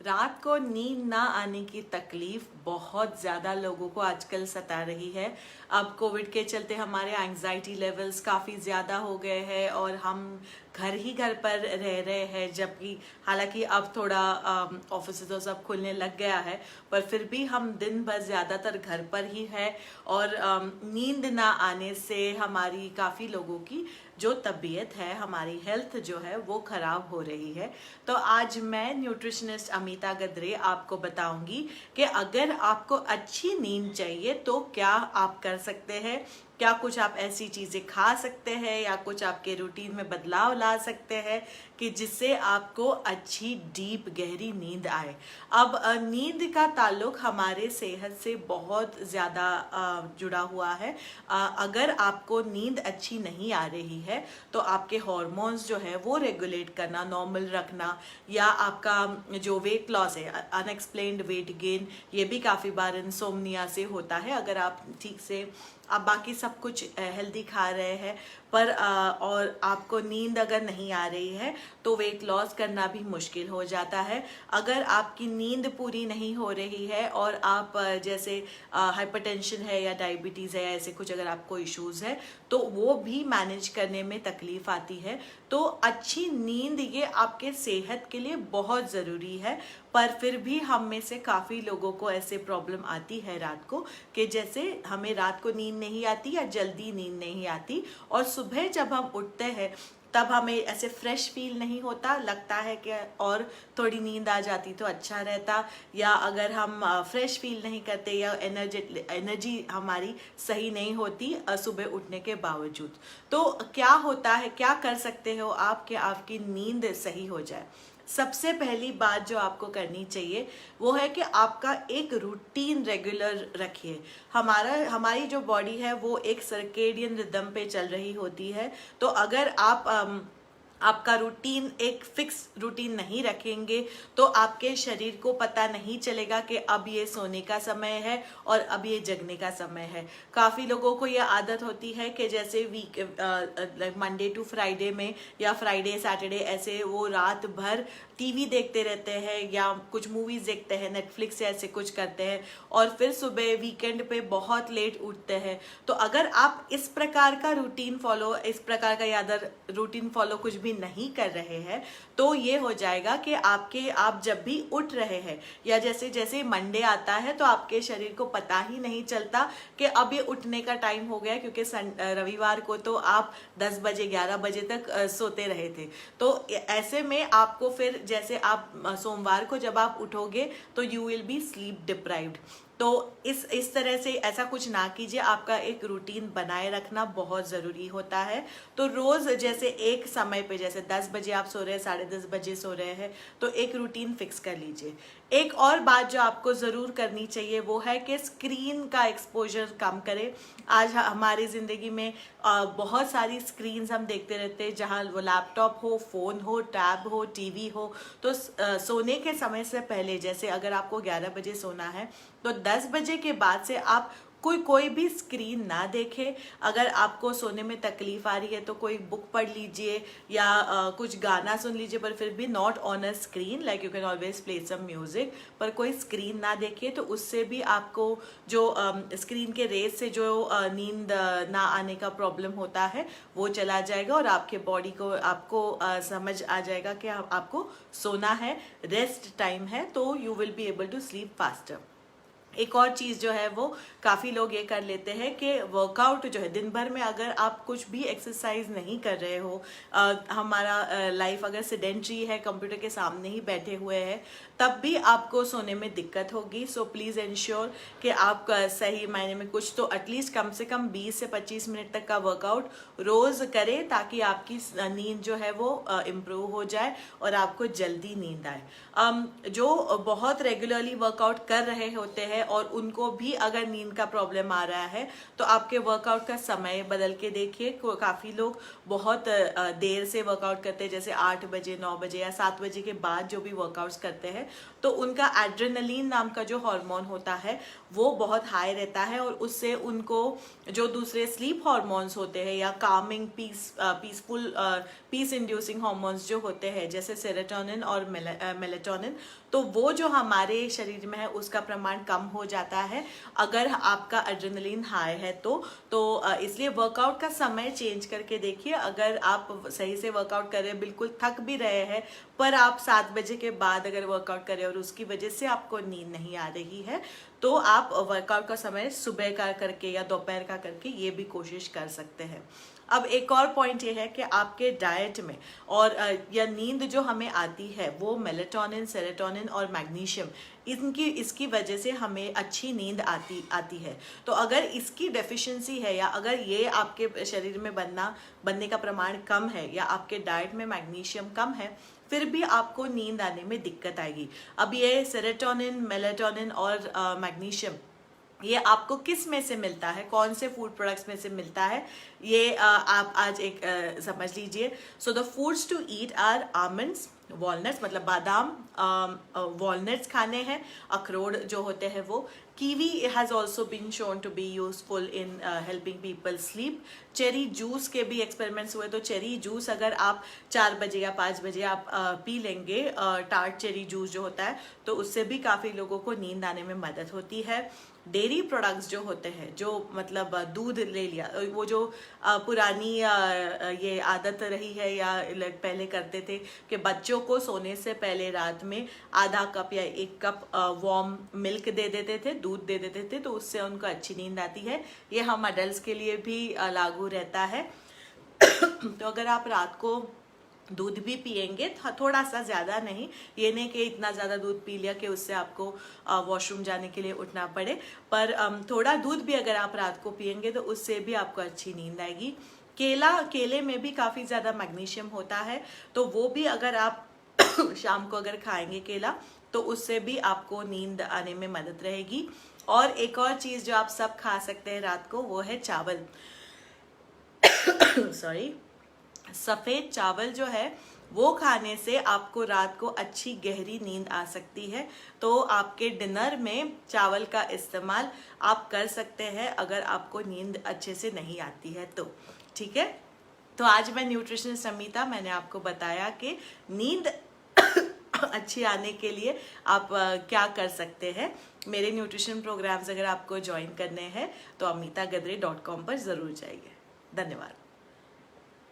रात को नींद ना आने की तकलीफ बहुत ज़्यादा लोगों को आजकल सता रही है। अब कोविड के चलते हमारे एंजाइटी लेवल्स काफ़ी ज़्यादा हो गए हैं और हम घर ही घर पर रह रहे हैं, जबकि हालांकि अब थोड़ा ऑफिस तो सब खुलने लग गया है, पर फिर भी हम दिन भर ज़्यादातर घर पर ही है। और नींद ना आने से हमारी काफ़ी लोगों की जो तबीयत है, हमारी हेल्थ जो है वो ख़राब हो रही है। तो आज मैं न्यूट्रिशनिस्ट अमिता गद्रे आपको बताऊंगी कि अगर आपको अच्छी नींद चाहिए तो क्या आप कर सकते हैं, क्या कुछ आप ऐसी चीज़ें खा सकते हैं या कुछ आपके रूटीन में बदलाव ला सकते हैं कि जिससे आपको अच्छी डीप गहरी नींद आए। अब नींद का ताल्लुक हमारे सेहत से बहुत ज़्यादा जुड़ा हुआ है। अगर आपको नींद अच्छी नहीं आ रही है तो आपके हार्मोन्स जो है वो रेगुलेट करना, नॉर्मल रखना, या आपका जो वेट लॉस है, अनएक्सप्लेन्ड वेट गेन, ये भी काफ़ी बार इंसोम्निया से होता है। अगर आप ठीक से आप बाकी सब कुछ हेल्दी खा रहे हैं पर और आपको नींद अगर नहीं आ रही है तो वेट लॉस करना भी मुश्किल हो जाता है। अगर आपकी नींद पूरी नहीं हो रही है और आप जैसे हाइपरटेंशन है या डायबिटीज़ है या ऐसे कुछ अगर आपको इश्यूज़ है तो वो भी मैनेज करने में तकलीफ आती है। तो अच्छी नींद ये आपके सेहत के लिए बहुत ज़रूरी है, पर फिर भी हम में से काफ़ी लोगों को ऐसे प्रॉब्लम आती है रात को कि जैसे हमें रात को नींद नहीं आती या जल्दी नींद नहीं आती, और सुबह जब हम उठते हैं तब हमें ऐसे फ्रेश फील नहीं होता, लगता है कि और थोड़ी नींद आ जाती तो अच्छा रहता, या अगर हम फ्रेश फील नहीं करते या एनर्जी हमारी सही नहीं होती सुबह उठने के बावजूद। तो क्या होता है, क्या कर सकते हो आप कि आपकी नींद सही हो जाए? सबसे पहली बात जो आपको करनी चाहिए वो है कि आपका एक रूटीन रेगुलर रखिए। हमारी जो बॉडी है वो एक सर्केडियन रिदम पे चल रही होती है। तो अगर आपका रूटीन एक फिक्स रूटीन नहीं रखेंगे तो आपके शरीर को पता नहीं चलेगा कि अब ये सोने का समय है और अब ये जगने का समय है। काफ़ी लोगों को ये आदत होती है कि जैसे मंडे टू फ्राइडे में या फ्राइडे सैटरडे ऐसे वो रात भर टीवी देखते रहते हैं या कुछ मूवीज़ देखते हैं, नेटफ्लिक्स से ऐसे कुछ करते हैं, और फिर सुबह वीकेंड पे बहुत लेट उठते हैं। तो अगर आप इस प्रकार का रूटीन फॉलो, इस प्रकार का यादर रूटीन फॉलो कुछ भी नहीं कर रहे हैं तो ये हो जाएगा कि आप जब भी उठ रहे हैं या जैसे जैसे मंडे आता है तो आपके शरीर को पता ही नहीं चलता कि अब ये उठने का टाइम हो गया, क्योंकि रविवार को तो आप 10 बजे 11 बजे तक सोते रहे थे। तो ऐसे में आपको फिर जैसे आप सोमवार को जब आप उठोगे तो you will B sleep deprived. तो इस तरह से ऐसा कुछ ना कीजिए। आपका एक रूटीन बनाए रखना बहुत ज़रूरी होता है। तो रोज़ जैसे एक समय पे, जैसे 10 बजे आप सो रहे हैं, 10:30 बजे सो रहे हैं, तो एक रूटीन फिक्स कर लीजिए। एक और बात जो आपको ज़रूर करनी चाहिए वो है कि स्क्रीन का एक्सपोजर कम करें। आज हमारी ज़िंदगी में बहुत सारी स्क्रीन्स हम देखते रहते हैं, जहाँ वो लैपटॉप हो, फ़ोन हो, टैब हो, टीवी हो। तो सोने के समय से पहले, जैसे अगर आपको 11 बजे सोना है तो 10 बजे के बाद से आप कोई भी स्क्रीन ना देखें। अगर आपको सोने में तकलीफ आ रही है तो कोई बुक पढ़ लीजिए या कुछ गाना सुन लीजिए, पर फिर भी not on a screen, like you can always play some music, पर कोई स्क्रीन ना देखिए। तो उससे भी आपको जो स्क्रीन के रेज से जो नींद ना आने का प्रॉब्लम होता है वो चला जाएगा और आपके बॉडी को आपको समझ आ जाएगा कि आपको सोना है, रेस्ट टाइम है, तो you will be able to sleep faster. एक और चीज़ जो है वो काफ़ी लोग ये कर लेते हैं कि वर्कआउट जो है, दिन भर में अगर आप कुछ भी एक्सरसाइज नहीं कर रहे हो, हमारा लाइफ अगर सेडेंट्री है, कंप्यूटर के सामने ही बैठे हुए हैं, तब भी आपको सोने में दिक्कत होगी। सो प्लीज़ इंश्योर कि आप सही मायने में कुछ तो एटलीस्ट कम से कम 20 से 25 मिनट तक का वर्कआउट रोज़ करें, ताकि आपकी नींद जो है वो इम्प्रूव हो जाए और आपको जल्दी नींद आए। जो बहुत रेगुलरली वर्कआउट कर रहे होते हैं और उनको भी अगर नींद का प्रॉब्लम आ रहा है तो आपके वर्कआउट का समय बदल के देखिए। काफ़ी लोग बहुत देर से वर्कआउट करते हैं, जैसे 8 बजे 9 बजे या 7 बजे के बाद जो भी वर्कआउट्स करते हैं, तो उनका एड्रेनलिन नाम का जो हार्मोन होता है वो बहुत हाई रहता है और उससे उनको जो दूसरे स्लीप हार्मोन्स होते हैं या कामिंग पीस इंड्यूसिंग हार्मोन्स जो होते हैं जैसे सेरोटोनिन और मेलेटोनिन, तो वो जो हमारे शरीर में है उसका प्रमाण कम हो जाता है अगर आपका एड्रेनलिन हाई है तो इसलिए वर्कआउट का समय चेंज करके देखिए। अगर आप सही से वर्कआउट कर रहे हैं, बिल्कुल थक भी रहे हैं, पर आप 7 बजे के बाद अगर वर्कआउट करें और उसकी वजह से आपको नींद नहीं आ रही है तो आप वर्कआउट का समय सुबह का करके या दोपहर का करके ये भी कोशिश कर सकते हैं। अब एक और पॉइंट ये है कि आपके डाइट में और या नींद जो हमें आती है वो मेलेटोनिन, सेरोटोनिन और मैग्नीशियम, इसकी वजह से हमें अच्छी नींद आती है। तो अगर इसकी डेफिशिएंसी है या अगर ये आपके शरीर में बनने का प्रमाण कम है या आपके डाइट में मैग्नीशियम कम है, फिर भी आपको नींद आने में दिक्कत आएगी। अब ये सेरोटोनिन, मेलेटोनिन और मैग्नीशियम ये आपको किस में से मिलता है, कौन से फूड प्रोडक्ट्स में से मिलता है, ये आप आज एक समझ लीजिए। So the foods to eat are almonds, walnuts मतलब बादाम, वॉलनट्स खाने हैं, अखरोट जो होते हैं वो, kiwi has also been shown to be useful in helping people sleep. Cherry juice के भी एक्सपेरिमेंट्स हुए, तो चेरी जूस अगर आप 4 बजे या 5 बजे आप पी लेंगे, टार्ट चेरी जूस जो होता है, तो उससे भी काफ़ी लोगों को नींद आने में मदद होती है। डेयरी प्रोडक्ट्स जो होते हैं, जो मतलब दूध ले लिया, वो जो पुरानी ये आदत रही है या पहले करते थे कि बच्चों को सोने से पहले रात में आधा कप या 1 कप वार्म मिल्क दे देते थे, दूध दे देते थे, तो उससे उनको अच्छी नींद आती है। ये हम अडल्ट के लिए भी लागू रहता है। तो अगर आप रात को दूध भी पिएंगे, थोड़ा सा ज़्यादा नहीं, ये नहीं कि इतना ज़्यादा दूध पी लिया कि उससे आपको वॉशरूम जाने के लिए उठना पड़े, पर थोड़ा दूध भी अगर आप रात को पिएंगे तो उससे भी आपको अच्छी नींद आएगी। केले में भी काफ़ी ज़्यादा मैग्नीशियम होता है, तो वो भी अगर आप शाम को अगर खाएंगे केला तो उससे भी आपको नींद आने में मदद रहेगी। और एक और चीज़ जो आप सब खा सकते हैं रात को वो है चावल। सॉरी, सफ़ेद चावल जो है वो खाने से आपको रात को अच्छी गहरी नींद आ सकती है। तो आपके डिनर में चावल का इस्तेमाल आप कर सकते हैं अगर आपको नींद अच्छे से नहीं आती है तो, ठीक है। तो आज मैं न्यूट्रिशनिस्ट अमिता, मैंने आपको बताया कि नींद अच्छी आने के लिए आप क्या कर सकते हैं। मेरे न्यूट्रिशन प्रोग्राम्स अगर आपको ज्वाइन करने हैं तो amitagatre.com पर ज़रूर जाइए। धन्यवाद।